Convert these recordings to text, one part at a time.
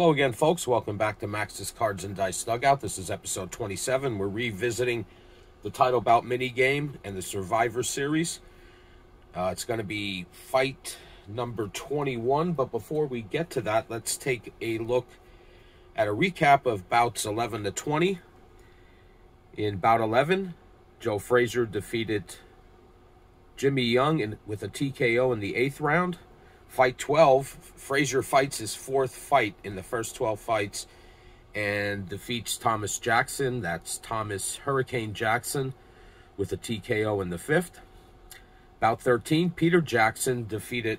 Hello again, folks. Welcome back to Max's Cards and Dice Dugout. This is episode 27. We're revisiting the title bout mini game and the Survivor Series. It's going to be fight number 21, but before we get to that, let's take a look at a recap of bouts 11 to 20. In bout 11, Joe Frazier defeated Jimmy Young with a TKO in the 8th round. Fight 12, Frazier fights his 4th fight in the first 12 fights and defeats Thomas Jackson. That's Thomas Hurricane Jackson with a TKO in the 5th. Bout 13, Peter Jackson defeated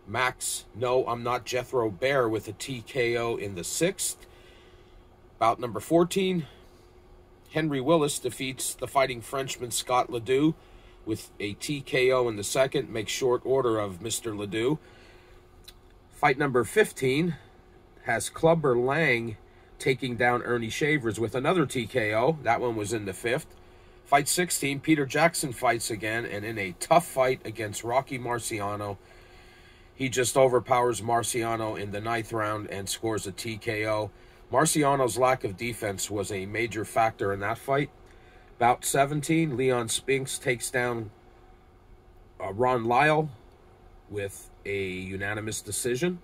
Max No, I'm Not Jethro Bear with a TKO in the 6th. Bout number 14, Henry Willis defeats the Fighting Frenchman Scott Ledoux with a TKO in the 2nd. Make short order of Mr. Ledoux. Fight number 15 has Clubber Lang taking down Ernie Shavers with another TKO. That one was in the 5th. Fight 16, Peter Jackson fights again, and in a tough fight against Rocky Marciano, he just overpowers Marciano in the 9th round and scores a TKO. Marciano's lack of defense was a major factor in that fight. Bout 17, Leon Spinks takes down Ron Lyle with a unanimous decision.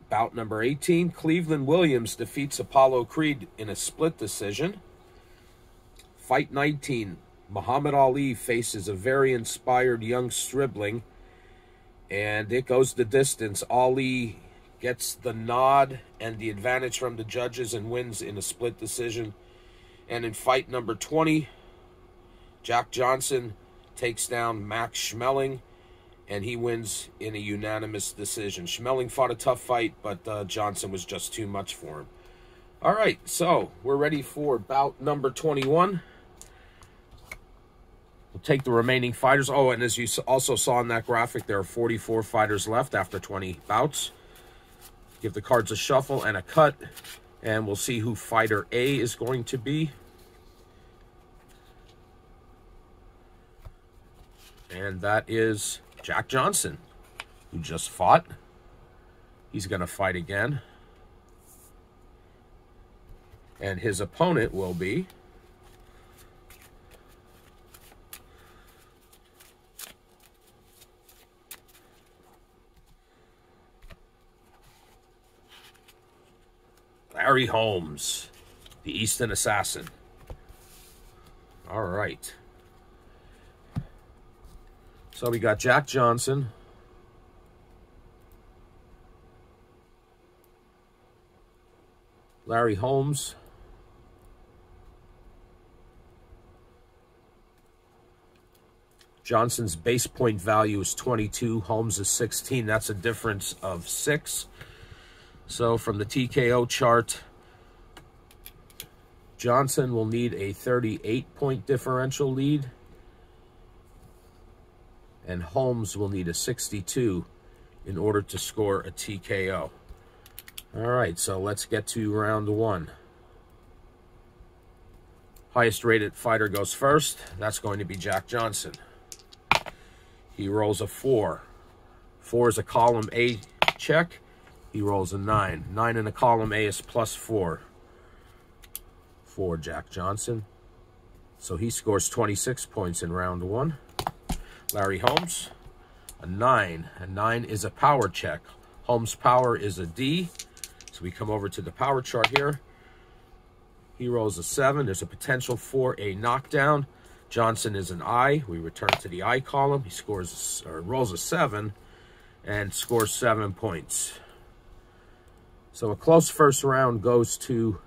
Bout number 18, Cleveland Williams defeats Apollo Creed in a split decision. Fight 19, Muhammad Ali faces a very inspired young stripling, and it goes the distance. Ali gets the nod and the advantage from the judges and wins in a split decision. And in fight number 20, Jack Johnson takes down Max Schmeling, and he wins in a unanimous decision. Schmeling fought a tough fight, but Johnson was just too much for him. All right, so we're ready for bout number 21. We'll take the remaining fighters. Oh, and as you also saw in that graphic, there are 44 fighters left after 20 bouts. Give the cards a shuffle and a cut, and we'll see who fighter A is going to be. And that is Jack Johnson, who just fought. He's going to fight again. And his opponent will be Larry Holmes, the Easton Assassin. All right. So we got Jack Johnson, Larry Holmes, Johnson's base point value is 22, Holmes is 16. That's a difference of 6. So from the TKO chart, Johnson will need a 38-point differential lead, and Holmes will need a 62 in order to score a TKO. All right, so let's get to round 1. Highest rated fighter goes first. That's going to be Jack Johnson. He rolls a 4. 4 is a column A check. He rolls a 9. 9 in a column A is plus 4 for Jack Johnson. So he scores 26 points in round 1. Larry Holmes, a 9. A 9 is a power check. Holmes' power is a D. So we come over to the power chart here. He rolls a 7. There's a potential for a knockdown. Johnson is an I. We return to the I column. He scores or rolls a 7 and scores 7 points. So a close first round goes to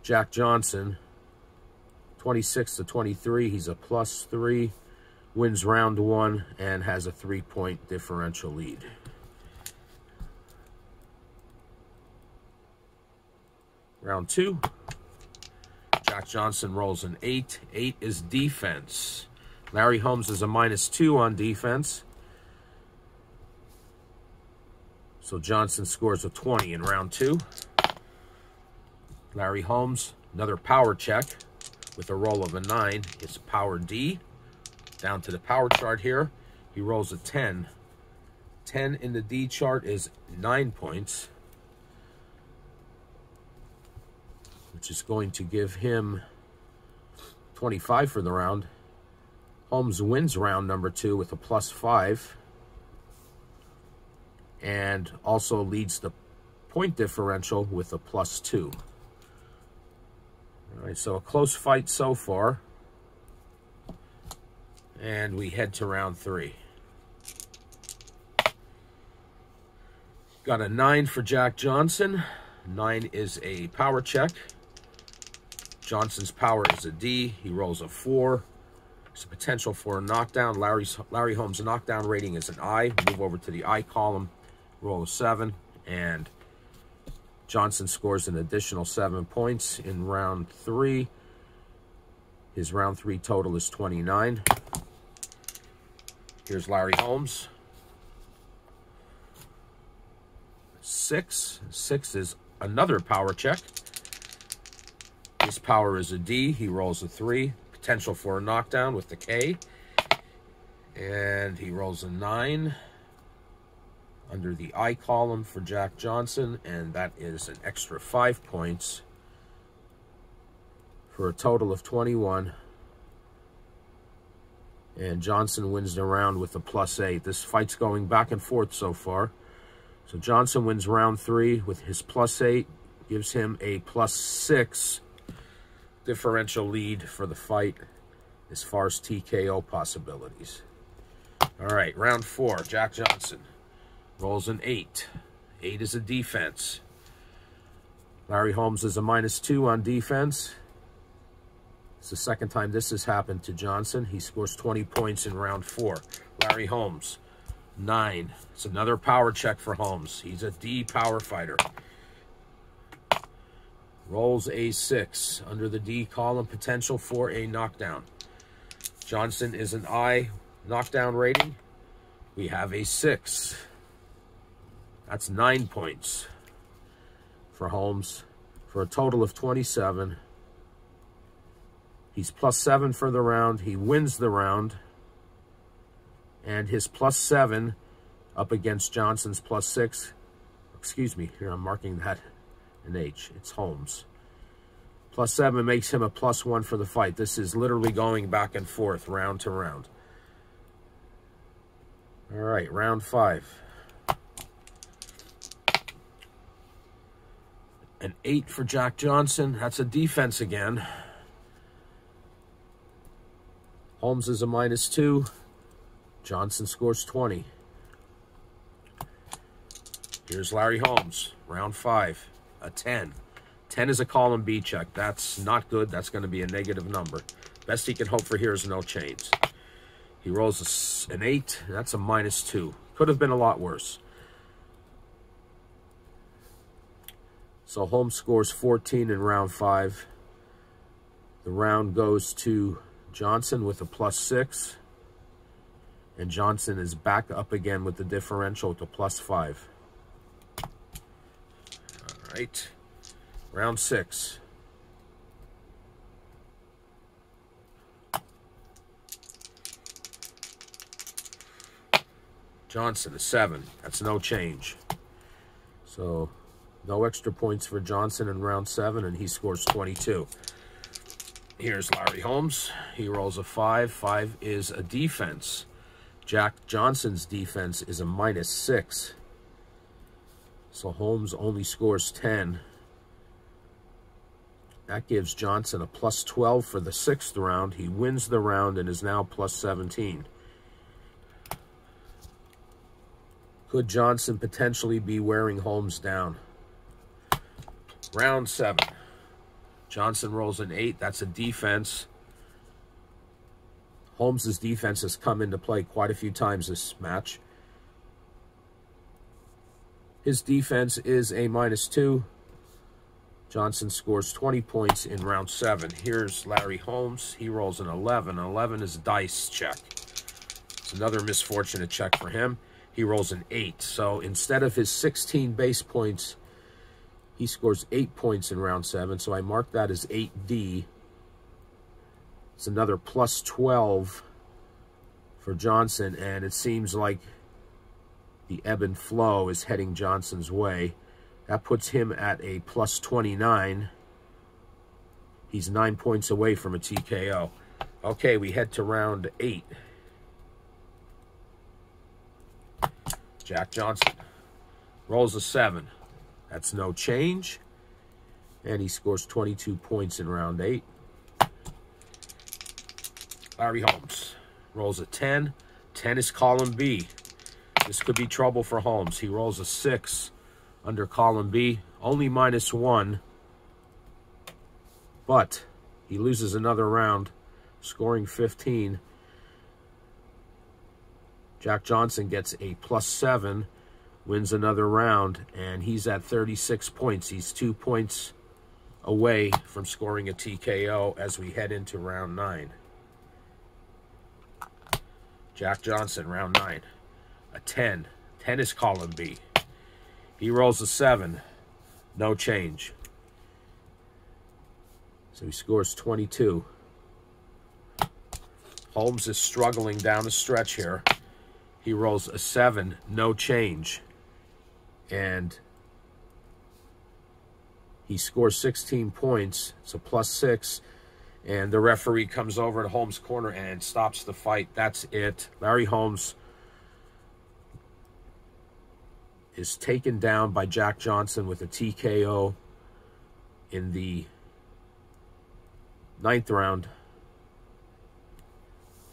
Jack Johnson. 26 to 23. He's a plus 3. Wins round 1 and has a 3-point differential lead. Round 2. Jack Johnson rolls an 8. 8 is defense. Larry Holmes is a -2 on defense. So Johnson scores a 20 in round 2. Larry Holmes, another power check with a roll of a 9. It's power D. Down to the power chart here. He rolls a 10 10 in the D chart is 9 points, which is going to give him 25 for the round. Holmes wins round number 2 with a +5 and also leads the point differential with a +2. All right, so a close fight so far. And we head to round 3. Got a 9 for Jack Johnson. 9 is a power check. Johnson's power is a D. He rolls a 4. There's a potential for a knockdown. Larry Holmes' knockdown rating is an I. Move over to the I column. Roll a 7. And Johnson scores an additional 7 points in round 3. His round 3 total is 29. Here's Larry Holmes. 6. 6 is another power check. His power is a D. He rolls a 3. Potential for a knockdown with the K. And he rolls a 9 under the I column for Jack Johnson. And that is an extra 5 points for a total of 21. And Johnson wins the round with a +8. This fight's going back and forth so far. So Johnson wins round 3 with his +8. Gives him a +6 differential lead for the fight as far as TKO possibilities. All right, round 4. Jack Johnson rolls an 8. 8 is a defense. Larry Holmes is a -2 on defense. It's the second time this has happened to Johnson. He scores 20 points in round 4. Larry Holmes, 9. It's another power check for Holmes. He's a D power fighter. Rolls a 6. Under the D column, potential for a knockdown. Johnson is an I knockdown rating. We have a 6. That's 9 points for Holmes for a total of 27. He's +7 for the round. He wins the round. And his +7 up against Johnson's +6. Excuse me, here I'm marking that an H. It's Holmes. +7 makes him a +1 for the fight. This is literally going back and forth, round to round. All right, round 5. An 8 for Jack Johnson. That's a defense again. Holmes is a -2. Johnson scores 20. Here's Larry Holmes, round 5, a 10. 10 is a column B check. That's not good. That's going to be a negative number. Best he can hope for here is no chains. He rolls an 8. That's a -2. Could have been a lot worse. So Holmes scores 14 in round 5. The round goes to Johnson with a +6. And Johnson is back up again with the differential to +5. All right. Round 6. Johnson, a 7. That's no change. So no extra points for Johnson in round 7, and he scores 22. Here's Larry Holmes. He rolls a 5. 5 is a defense. Jack Johnson's defense is a -6. So Holmes only scores 10. That gives Johnson a +12 for the 6th round. He wins the round and is now +17. Could Johnson potentially be wearing Holmes down? Round 7. Johnson rolls an 8. That's a defense. Holmes' defense has come into play quite a few times this match. His defense is a -2. Johnson scores 20 points in round 7. Here's Larry Holmes. He rolls an 11. 11 is a dice check. It's another misfortunate check for him. He rolls an 8. So instead of his 16 base points, he scores 8 points in round 7. So I mark that as 8D. It's another +12 for Johnson, and it seems like The ebb and flow is heading Johnson's way. That puts him at a plus 29. He's 9 points away from a TKO. Okay, we head to round 8. Jack Johnson rolls a 7. That's no change. And he scores 22 points in round 8. Larry Holmes rolls a 10. 10 is column B. This could be trouble for Holmes. He rolls a 6 under column B. Only -1. But he loses another round, scoring 15. Jack Johnson gets a +7, wins another round, and he's at 36 points. He's 2 points away from scoring a TKO as we head into round 9. Jack Johnson, round 9. A 10. 10 is column B. He rolls a 7. No change. So he scores 22. Holmes is struggling down the stretch here. He rolls a 7. No change. And he scores 16 points. It's a +6. And the referee comes over to Holmes' corner and stops the fight. That's it. Larry Holmes is taken down by Jack Johnson with a TKO in the 9th round.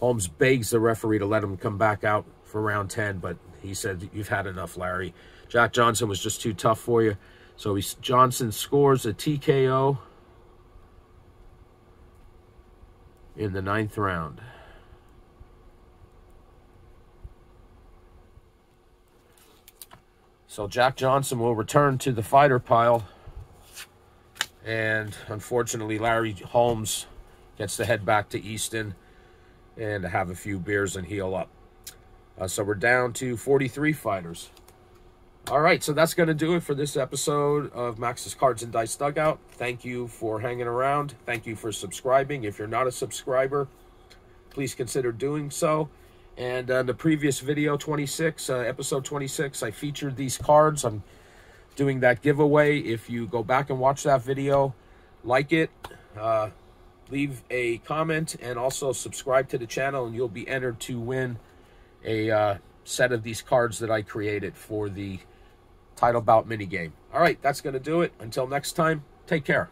Holmes begs the referee to let him come back out for round 10, but he said, "You've had enough, Larry. Jack Johnson was just too tough for you." So Johnson scores a TKO in the 9th round. So Jack Johnson will return to the fighter pile. And unfortunately, Larry Holmes gets to head back to Easton and have a few beers and heal up. So we're down to 43 fighters. All right, so that's going to do it for this episode of Max's Cards and Dice Dugout. Thank you for hanging around. Thank you for subscribing. If you're not a subscriber, please consider doing so. And the previous video, 26, episode 26, I featured these cards. I'm doing that giveaway. If you go back and watch that video, like it, leave a comment, and also subscribe to the channel, and you'll be entered to win a set of these cards that I created for the title bout minigame. All right, that's going to do it. Until next time, take care.